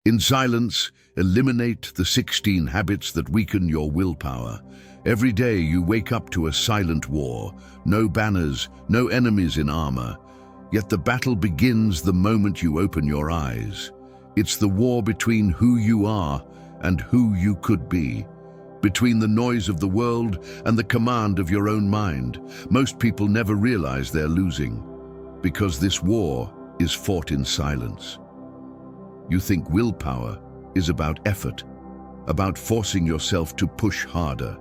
In silence, eliminate the 16 habits that weaken your willpower. Every day you wake up to a silent war. No banners, no enemies in armor. Yet the battle begins the moment you open your eyes. It's the war between who you are and who you could be. Between the noise of the world and the command of your own mind. Most people never realize they're losing, because this war is fought in silence. You think willpower is about effort, about forcing yourself to push harder.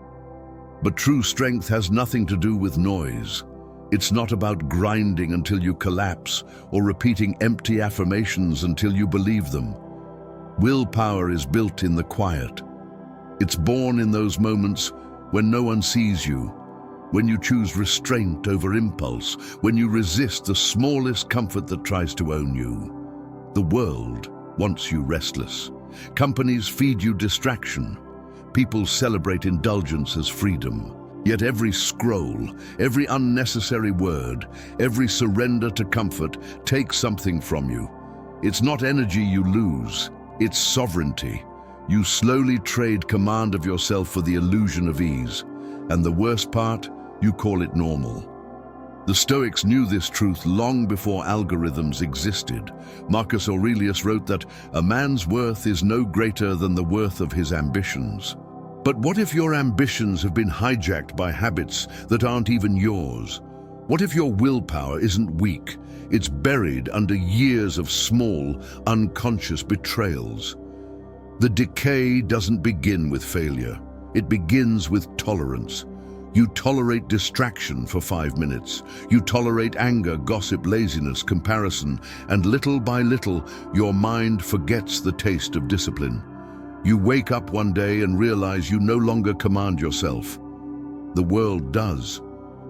But true strength has nothing to do with noise. It's not about grinding until you collapse or repeating empty affirmations until you believe them. Willpower is built in the quiet. It's born in those moments when no one sees you, when you choose restraint over impulse, when you resist the smallest comfort that tries to own you. The world wants you restless. Companies feed you distraction. People celebrate indulgence as freedom. Yet every scroll, every unnecessary word, every surrender to comfort takes something from you. It's not energy you lose, it's sovereignty. You slowly trade command of yourself for the illusion of ease. And the worst part, you call it normal. The Stoics knew this truth long before algorithms existed. Marcus Aurelius wrote that a man's worth is no greater than the worth of his ambitions. But what if your ambitions have been hijacked by habits that aren't even yours? What if your willpower isn't weak? It's buried under years of small, unconscious betrayals. The decay doesn't begin with failure. It begins with tolerance. You tolerate distraction for 5 minutes. You tolerate anger, gossip, laziness, comparison, and little by little, your mind forgets the taste of discipline. You wake up one day and realize you no longer command yourself. The world does.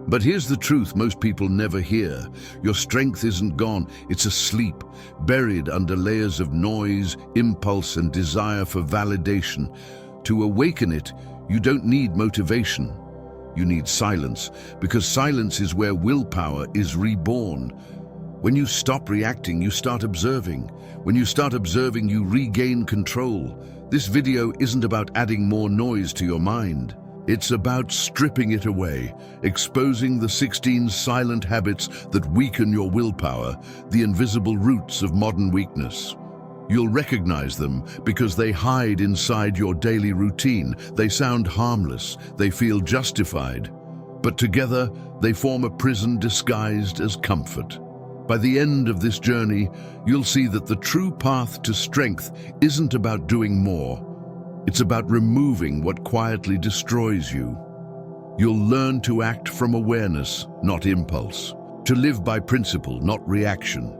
But here's the truth most people never hear. Your strength isn't gone, it's asleep, buried under layers of noise, impulse, and desire for validation. To awaken it, you don't need motivation. You need silence, because silence is where willpower is reborn. When you stop reacting, you start observing. When you start observing, you regain control. This video isn't about adding more noise to your mind. It's about stripping it away, exposing the 16 silent habits that weaken your willpower, the invisible roots of modern weakness. You'll recognize them because they hide inside your daily routine. They sound harmless, they feel justified, but together they form a prison disguised as comfort. By the end of this journey, you'll see that the true path to strength isn't about doing more. It's about removing what quietly destroys you. You'll learn to act from awareness, not impulse, to live by principle, not reaction,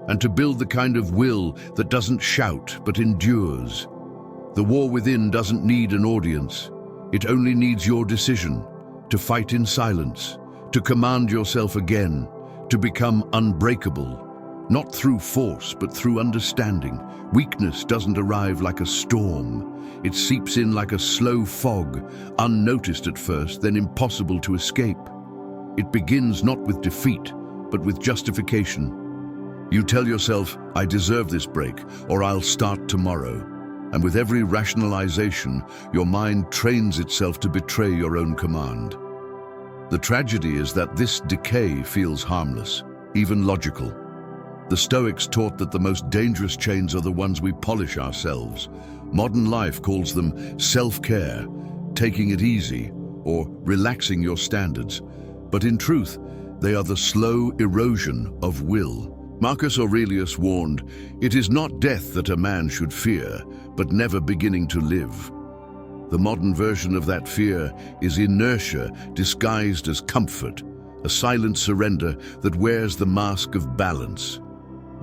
and to build the kind of will that doesn't shout but endures. The war within doesn't need an audience. It only needs your decision to fight in silence, to command yourself again, to become unbreakable, not through force but through understanding. Weakness doesn't arrive like a storm. It seeps in like a slow fog, unnoticed at first, then impossible to escape. It begins not with defeat, but with justification. You tell yourself, I deserve this break, or I'll start tomorrow. And with every rationalization, your mind trains itself to betray your own command. The tragedy is that this decay feels harmless, even logical. The Stoics taught that the most dangerous chains are the ones we polish ourselves. Modern life calls them self-care, taking it easy, or relaxing your standards. But in truth, they are the slow erosion of will. Marcus Aurelius warned, "It is not death that a man should fear, but never beginning to live." The modern version of that fear is inertia disguised as comfort, a silent surrender that wears the mask of balance.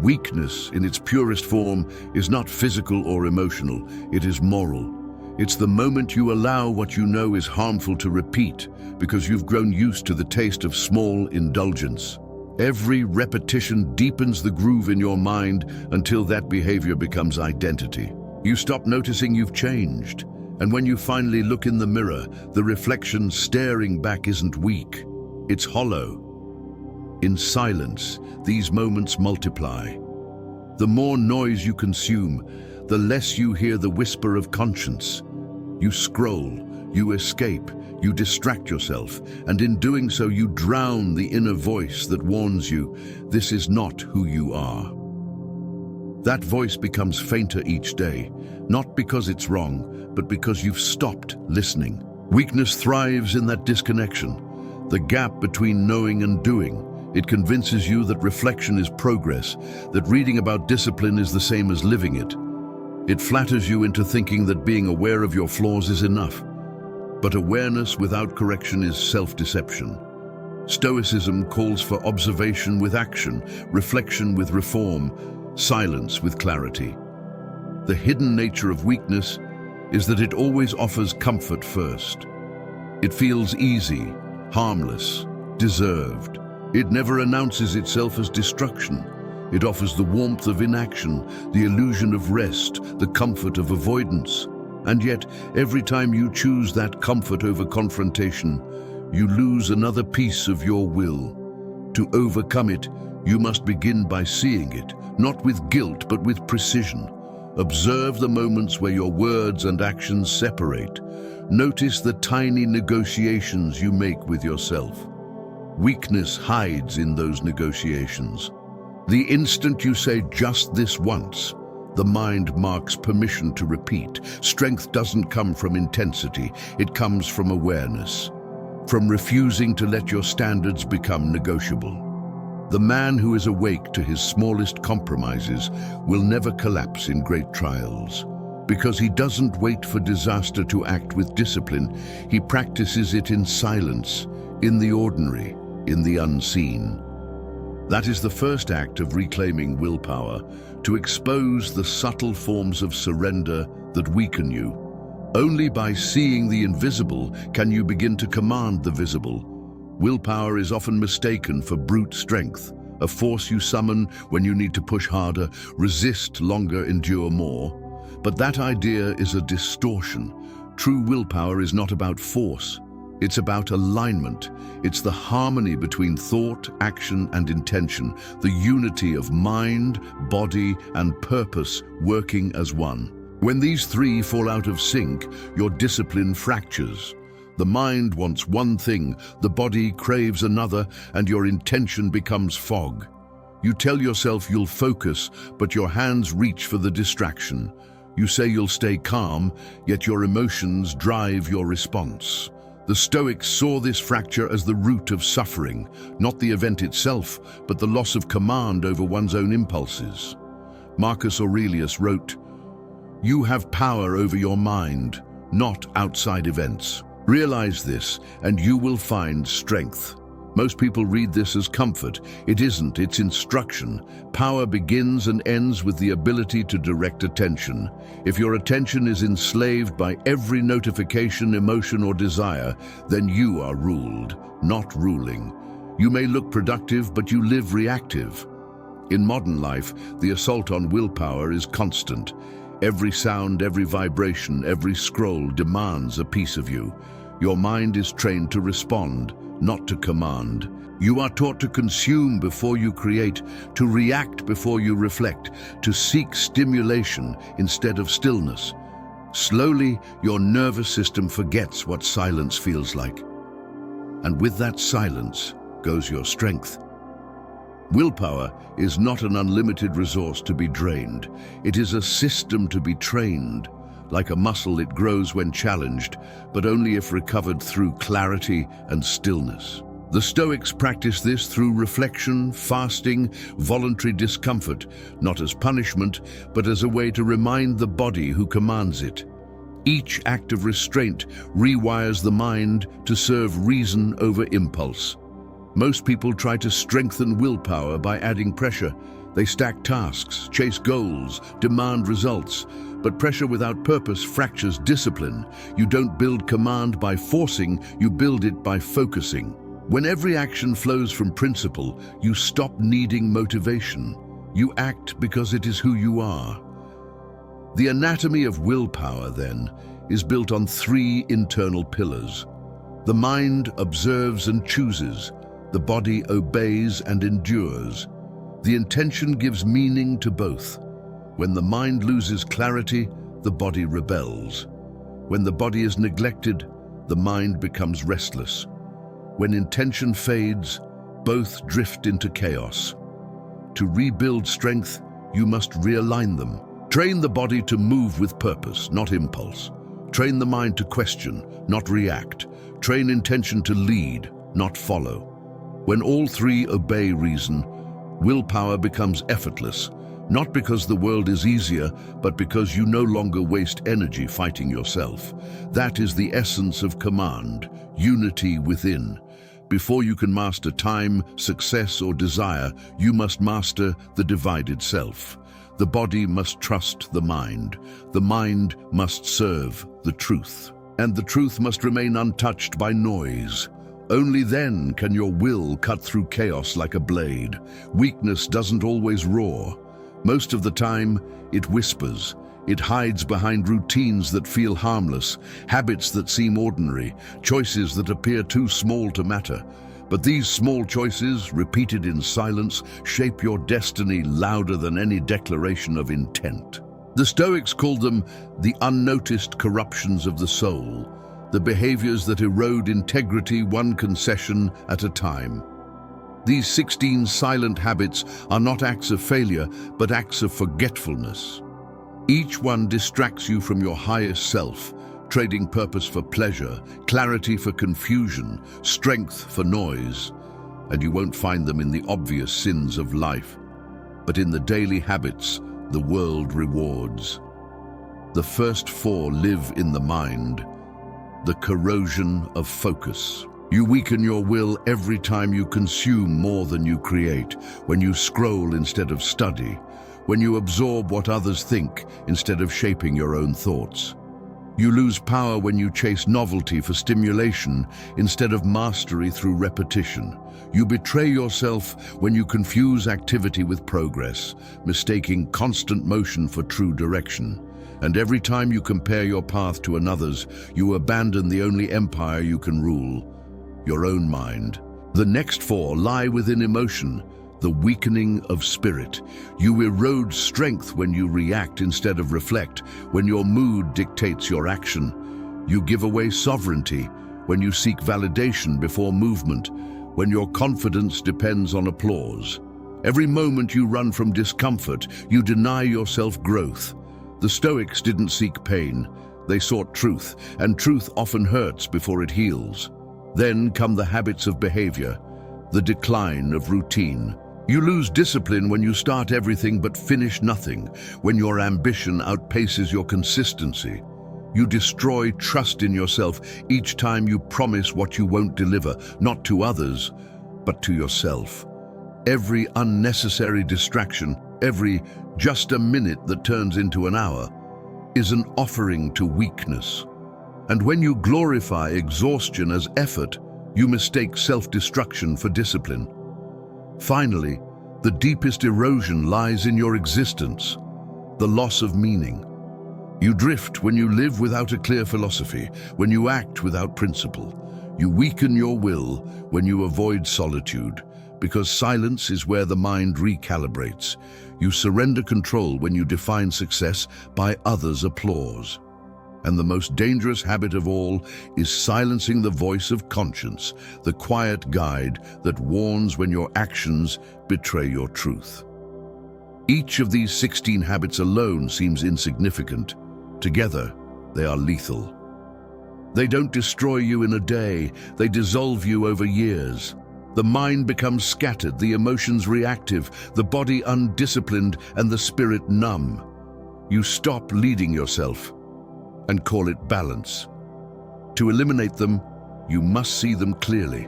Weakness, in its purest form, is not physical or emotional, it is moral. It's the moment you allow what you know is harmful to repeat because you've grown used to the taste of small indulgence. Every repetition deepens the groove in your mind until that behavior becomes identity. You stop noticing you've changed, and when you finally look in the mirror, the reflection staring back isn't weak, it's hollow. In silence, these moments multiply. The more noise you consume, the less you hear the whisper of conscience. You scroll, you escape, you distract yourself, and in doing so you drown the inner voice that warns you, this is not who you are. That voice becomes fainter each day, not because it's wrong, but because you've stopped listening. Weakness thrives in that disconnection, the gap between knowing and doing. It convinces you that reflection is progress, that reading about discipline is the same as living it. It flatters you into thinking that being aware of your flaws is enough. But awareness without correction is self-deception. Stoicism calls for observation with action, reflection with reform, silence with clarity. The hidden nature of weakness is that it always offers comfort first. It feels easy, harmless, deserved. It never announces itself as destruction. It offers the warmth of inaction, the illusion of rest, the comfort of avoidance. And yet, every time you choose that comfort over confrontation, you lose another piece of your will. To overcome it, you must begin by seeing it, not with guilt, but with precision. Observe the moments where your words and actions separate. Notice the tiny negotiations you make with yourself. Weakness hides in those negotiations. The instant you say just this once, the mind marks permission to repeat. Strength doesn't come from intensity, it comes from awareness, from refusing to let your standards become negotiable. The man who is awake to his smallest compromises will never collapse in great trials. Because he doesn't wait for disaster to act with discipline, he practices it in silence, in the ordinary, in the unseen. That is the first act of reclaiming willpower, to expose the subtle forms of surrender that weaken you. Only by seeing the invisible can you begin to command the visible. Willpower is often mistaken for brute strength, a force you summon when you need to push harder, resist longer, endure more. But that idea is a distortion. True willpower is not about force. It's about alignment. It's the harmony between thought, action, and intention, the unity of mind, body, and purpose working as one. When these three fall out of sync, your discipline fractures. The mind wants one thing, the body craves another, and your intention becomes fog. You tell yourself you'll focus, but your hands reach for the distraction. You say you'll stay calm, yet your emotions drive your response. The Stoics saw this fracture as the root of suffering, not the event itself, but the loss of command over one's own impulses. Marcus Aurelius wrote, "You have power over your mind, not outside events. Realize this, and you will find strength." Most people read this as comfort. It isn't, it's instruction. Power begins and ends with the ability to direct attention. If your attention is enslaved by every notification, emotion, or desire, then you are ruled, not ruling. You may look productive, but you live reactive. In modern life, the assault on willpower is constant. Every sound, every vibration, every scroll demands a piece of you. Your mind is trained to respond, not to command. You are taught to consume before you create, to react before you reflect, to seek stimulation instead of stillness. Slowly, your nervous system forgets what silence feels like. And with that silence goes your strength. Willpower is not an unlimited resource to be drained. It is a system to be trained. Like a muscle, it grows when challenged, but only if recovered through clarity and stillness. The Stoics practice this through reflection, fasting, voluntary discomfort, not as punishment, but as a way to remind the body who commands it. Each act of restraint rewires the mind to serve reason over impulse. Most people try to strengthen willpower by adding pressure. They stack tasks, chase goals, demand results. But pressure without purpose fractures discipline. You don't build command by forcing, you build it by focusing. When every action flows from principle, you stop needing motivation. You act because it is who you are. The anatomy of willpower, then, is built on three internal pillars. The mind observes and chooses. The body obeys and endures. The intention gives meaning to both. When the mind loses clarity, the body rebels. When the body is neglected, the mind becomes restless. When intention fades, both drift into chaos. To rebuild strength, you must realign them. Train the body to move with purpose, not impulse. Train the mind to question, not react. Train intention to lead, not follow. When all three obey reason, willpower becomes effortless, not because the world is easier, but because you no longer waste energy fighting yourself. That is the essence of command, unity within. Before you can master time, success, or desire, you must master the divided self. The body must trust the mind. The mind must serve the truth. And the truth must remain untouched by noise. Only then can your will cut through chaos like a blade. Weakness doesn't always roar. Most of the time, it whispers. It hides behind routines that feel harmless, habits that seem ordinary, choices that appear too small to matter. But these small choices, repeated in silence, shape your destiny louder than any declaration of intent. The Stoics called them the unnoticed corruptions of the soul, the behaviors that erode integrity one concession at a time. These 16 silent habits are not acts of failure, but acts of forgetfulness. Each one distracts you from your highest self, trading purpose for pleasure, clarity for confusion, strength for noise. And you won't find them in the obvious sins of life, but in the daily habits the world rewards. The first 4 live in the mind. The corrosion of focus. You weaken your will every time you consume more than you create, when you scroll instead of study, when you absorb what others think instead of shaping your own thoughts. You lose power when you chase novelty for stimulation instead of mastery through repetition. You betray yourself when you confuse activity with progress, mistaking constant motion for true direction. And every time you compare your path to another's, you abandon the only empire you can rule, your own mind. The next 4 lie within emotion, the weakening of spirit. You erode strength when you react instead of reflect, when your mood dictates your action. You give away sovereignty when you seek validation before movement, when your confidence depends on applause. Every moment you run from discomfort, you deny yourself growth. The Stoics didn't seek pain, they sought truth, and truth often hurts before it heals. Then come the habits of behavior, the decline of routine. You lose discipline when you start everything but finish nothing, when your ambition outpaces your consistency. You destroy trust in yourself each time you promise what you won't deliver, not to others, but to yourself. Every unnecessary distraction, every just a minute that turns into an hour, is an offering to weakness. And when you glorify exhaustion as effort, you mistake self-destruction for discipline. Finally, the deepest erosion lies in your existence, the loss of meaning. You drift when you live without a clear philosophy, when you act without principle. You weaken your will when you avoid solitude, because silence is where the mind recalibrates. You surrender control when you define success by others' applause. And the most dangerous habit of all is silencing the voice of conscience, the quiet guide that warns when your actions betray your truth. Each of these 16 habits alone seems insignificant. Together, they are lethal. They don't destroy you in a day, they dissolve you over years. The mind becomes scattered, the emotions reactive, the body undisciplined, and the spirit numb. You stop leading yourself and call it balance. To eliminate them, you must see them clearly.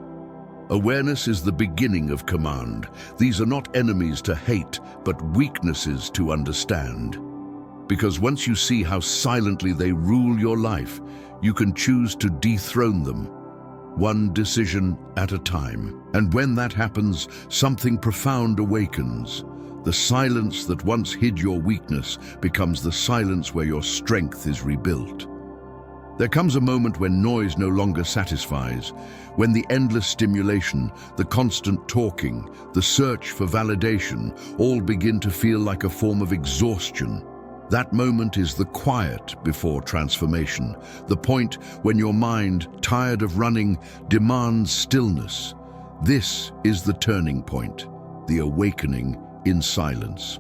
Awareness is the beginning of command. These are not enemies to hate, but weaknesses to understand. Because once you see how silently they rule your life, you can choose to dethrone them, one decision at a time. And when that happens, something profound awakens. The silence that once hid your weakness becomes the silence where your strength is rebuilt. There comes a moment when noise no longer satisfies, when the endless stimulation, the constant talking, the search for validation, all begin to feel like a form of exhaustion. That moment is the quiet before transformation, the point when your mind, tired of running, demands stillness. This is the turning point, the awakening in silence.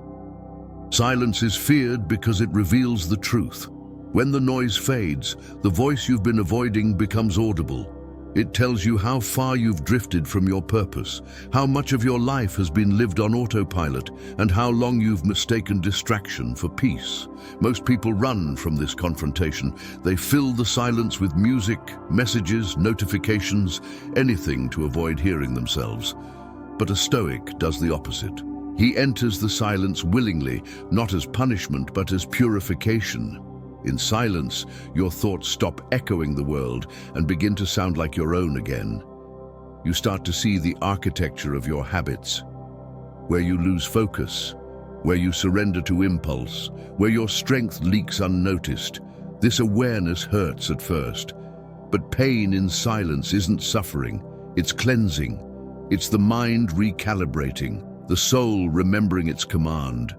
Silence is feared because it reveals the truth. When the noise fades, the voice you've been avoiding becomes audible. It tells you how far you've drifted from your purpose, how much of your life has been lived on autopilot, and how long you've mistaken distraction for peace. Most people run from this confrontation. They fill the silence with music, messages, notifications, anything to avoid hearing themselves. But a Stoic does the opposite. He enters the silence willingly, not as punishment, but as purification. In silence, your thoughts stop echoing the world and begin to sound like your own again. You start to see the architecture of your habits, where you lose focus, where you surrender to impulse, where your strength leaks unnoticed. This awareness hurts at first, but pain in silence isn't suffering, it's cleansing. It's the mind recalibrating, the soul remembering its command.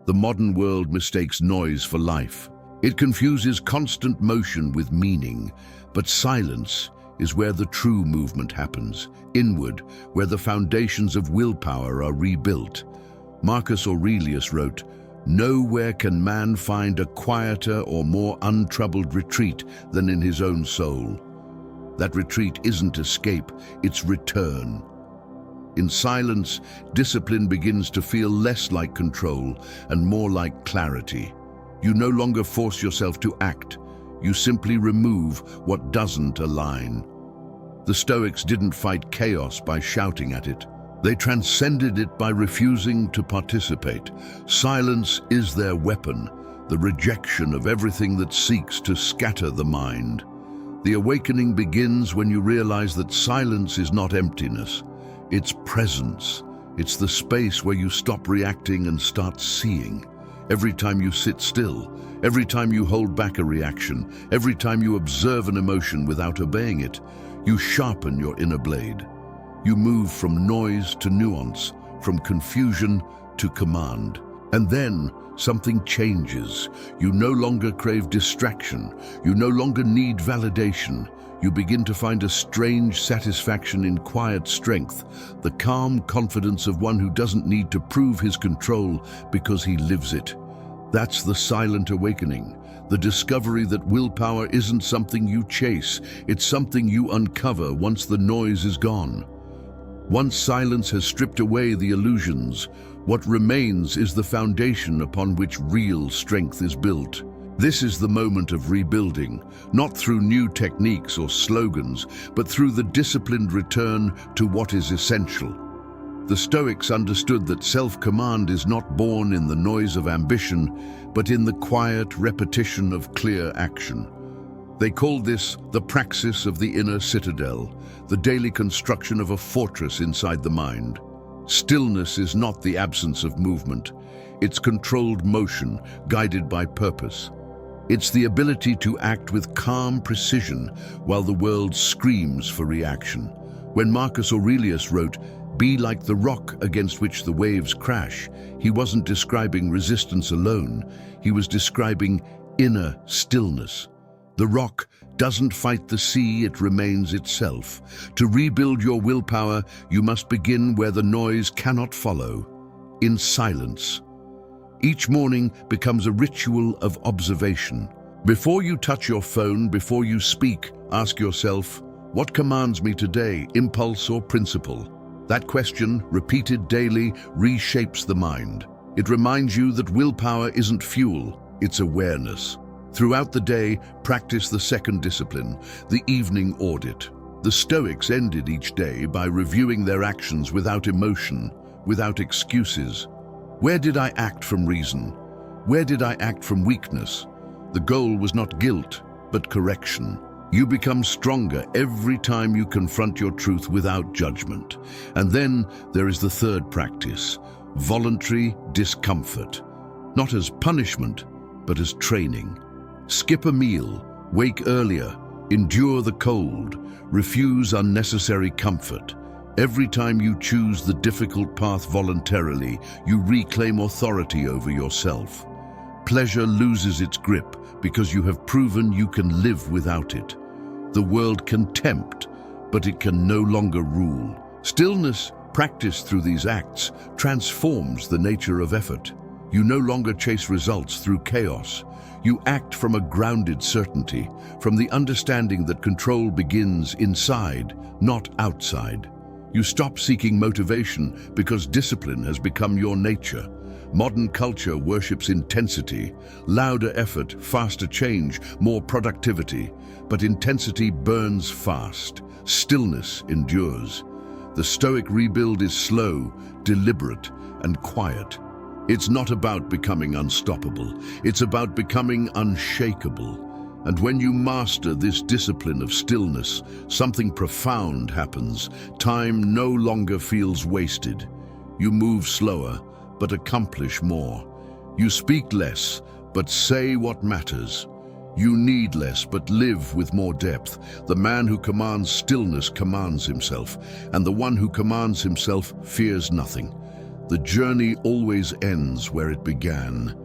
The modern world mistakes noise for life. It confuses constant motion with meaning, but silence is where the true movement happens, inward, where the foundations of willpower are rebuilt. Marcus Aurelius wrote, "Nowhere can man find a quieter or more untroubled retreat than in his own soul." That retreat isn't escape, it's return. In silence, discipline begins to feel less like control and more like clarity. You no longer force yourself to act. You simply remove what doesn't align. The Stoics didn't fight chaos by shouting at it. They transcended it by refusing to participate. Silence is their weapon, the rejection of everything that seeks to scatter the mind. The awakening begins when you realize that silence is not emptiness. It's presence. It's the space where you stop reacting and start seeing. Every time you sit still, every time you hold back a reaction, every time you observe an emotion without obeying it, you sharpen your inner blade. You move from noise to nuance, from confusion to command. And then something changes. You no longer crave distraction. You no longer need validation. You begin to find a strange satisfaction in quiet strength, the calm confidence of one who doesn't need to prove his control because he lives it. That's the silent awakening, the discovery that willpower isn't something you chase, it's something you uncover once the noise is gone. Once silence has stripped away the illusions, what remains is the foundation upon which real strength is built. This is the moment of rebuilding, not through new techniques or slogans, but through the disciplined return to what is essential. The Stoics understood that self-command is not born in the noise of ambition, but in the quiet repetition of clear action. They called this the praxis of the inner citadel, the daily construction of a fortress inside the mind. Stillness is not the absence of movement. It's controlled motion, guided by purpose. It's the ability to act with calm precision while the world screams for reaction. When Marcus Aurelius wrote, "Be like the rock against which the waves crash," he wasn't describing resistance alone. He was describing inner stillness. The rock doesn't fight the sea, it remains itself. To rebuild your willpower, you must begin where the noise cannot follow, in silence. Each morning becomes a ritual of observation. Before you touch your phone, before you speak, ask yourself, what commands me today, impulse or principle? That question, repeated daily, reshapes the mind. It reminds you that willpower isn't fuel, it's awareness. Throughout the day, practice the second discipline, the evening audit. The Stoics ended each day by reviewing their actions without emotion, without excuses. Where did I act from reason? Where did I act from weakness? The goal was not guilt, but correction. You become stronger every time you confront your truth without judgment. And then there is the third practice, voluntary discomfort. Not as punishment, but as training. Skip a meal, Wake earlier, endure the cold, refuse unnecessary comfort. Every time you choose the difficult path voluntarily, you reclaim authority over yourself. Pleasure loses its grip because you have proven you can live without it. The world can tempt, but it can no longer rule. Stillness, practiced through these acts, transforms the nature of effort. You no longer chase results through chaos. You act from a grounded certainty, from the understanding that control begins inside, not outside. You stop seeking motivation because discipline has become your nature. Modern culture worships intensity, louder effort, faster change, more productivity. But intensity burns fast. Stillness endures. The Stoic rebuild is slow, deliberate, and quiet. It's not about becoming unstoppable. It's about becoming unshakable. And when you master this discipline of stillness, something profound happens. Time no longer feels wasted. You move slower, but accomplish more. You speak less, but say what matters. You need less, but live with more depth. The man who commands stillness commands himself, and the one who commands himself fears nothing. The journey always ends where it began,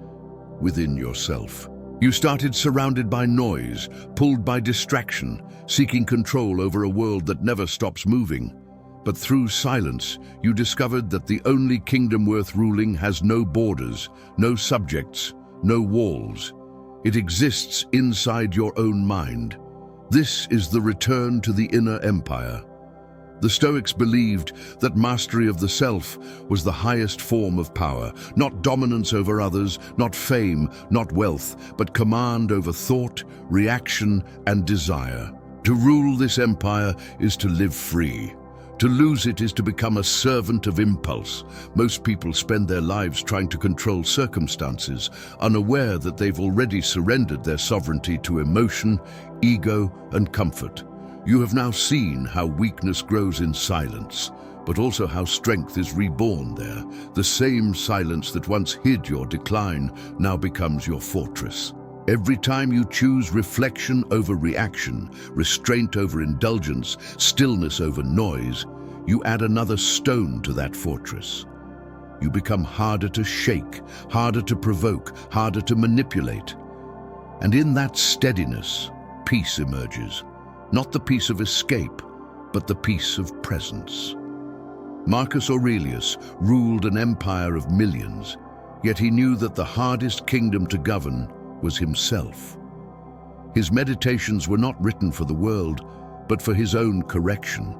within yourself. You started surrounded by noise, pulled by distraction, seeking control over a world that never stops moving. But through silence, you discovered that the only kingdom worth ruling has no borders, no subjects, no walls. It exists inside your own mind. This is the return to the inner empire. The Stoics believed that mastery of the self was the highest form of power, not dominance over others, not fame, not wealth, but command over thought, reaction, and desire. To rule this empire is to live free. To lose it is to become a servant of impulse. Most people spend their lives trying to control circumstances, unaware that they've already surrendered their sovereignty to emotion, ego, and comfort. You have now seen how weakness grows in silence, but also how strength is reborn there. The same silence that once hid your decline now becomes your fortress. Every time you choose reflection over reaction, restraint over indulgence, stillness over noise, you add another stone to that fortress. You become harder to shake, harder to provoke, harder to manipulate. And in that steadiness, peace emerges. Not the peace of escape, but the peace of presence. Marcus Aurelius ruled an empire of millions, yet he knew that the hardest kingdom to govern was himself. His meditations were not written for the world, but for his own correction.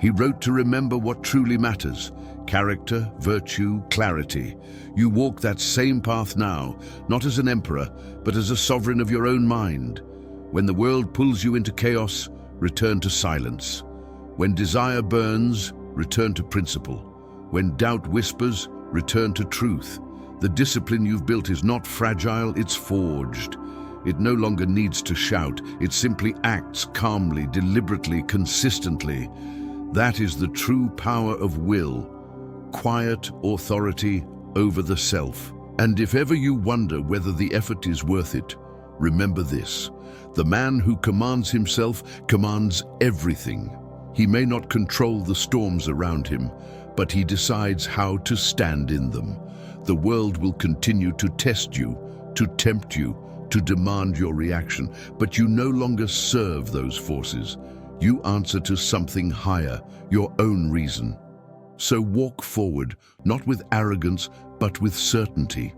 He wrote to remember what truly matters: character, virtue, clarity. You walk that same path now, not as an emperor, but as a sovereign of your own mind. When the world pulls you into chaos, return to silence. When desire burns, return to principle. When doubt whispers, return to truth. The discipline you've built is not fragile, it's forged. It no longer needs to shout, it simply acts calmly, deliberately, consistently. That is the true power of will, quiet authority over the self. And if ever you wonder whether the effort is worth it, remember this: the man who commands himself commands everything. He may not control the storms around him, but he decides how to stand in them. The world will continue to test you, to tempt you, to demand your reaction, but you no longer serve those forces. You answer to something higher, your own reason. So walk forward, not with arrogance, but with certainty.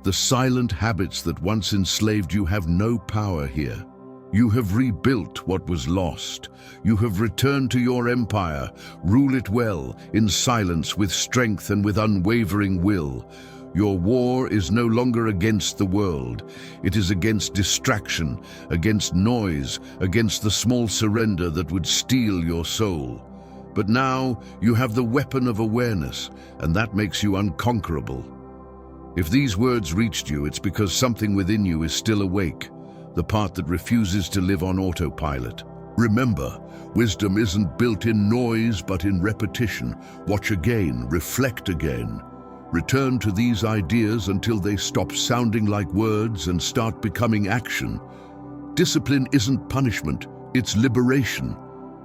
The silent habits that once enslaved you have no power here. You have rebuilt what was lost. You have returned to your empire. Rule it well, in silence, with strength and with unwavering will. Your war is no longer against the world. It is against distraction, against noise, against the small surrender that would steal your soul. But now you have the weapon of awareness, and that makes you unconquerable. If these words reached you, it's because something within you is still awake, the part that refuses to live on autopilot. Remember, wisdom isn't built in noise, but in repetition. Watch again, reflect again. Return to these ideas until they stop sounding like words and start becoming action. Discipline isn't punishment, it's liberation.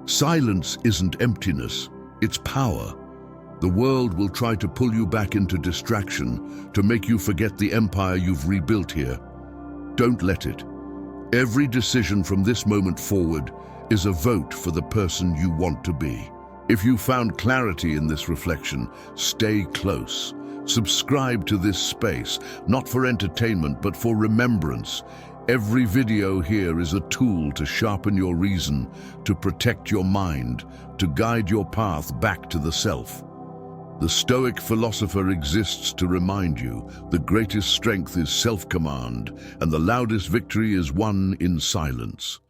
Silence isn't emptiness, it's power. The world will try to pull you back into distraction, to make you forget the empire you've rebuilt here. Don't let it. Every decision from this moment forward is a vote for the person you want to be. If you found clarity in this reflection, stay close. Subscribe to this space, not for entertainment, but for remembrance. Every video here is a tool to sharpen your reason, to protect your mind, to guide your path back to the self. The Stoic philosopher exists to remind you the greatest strength is self-command, and the loudest victory is won in silence.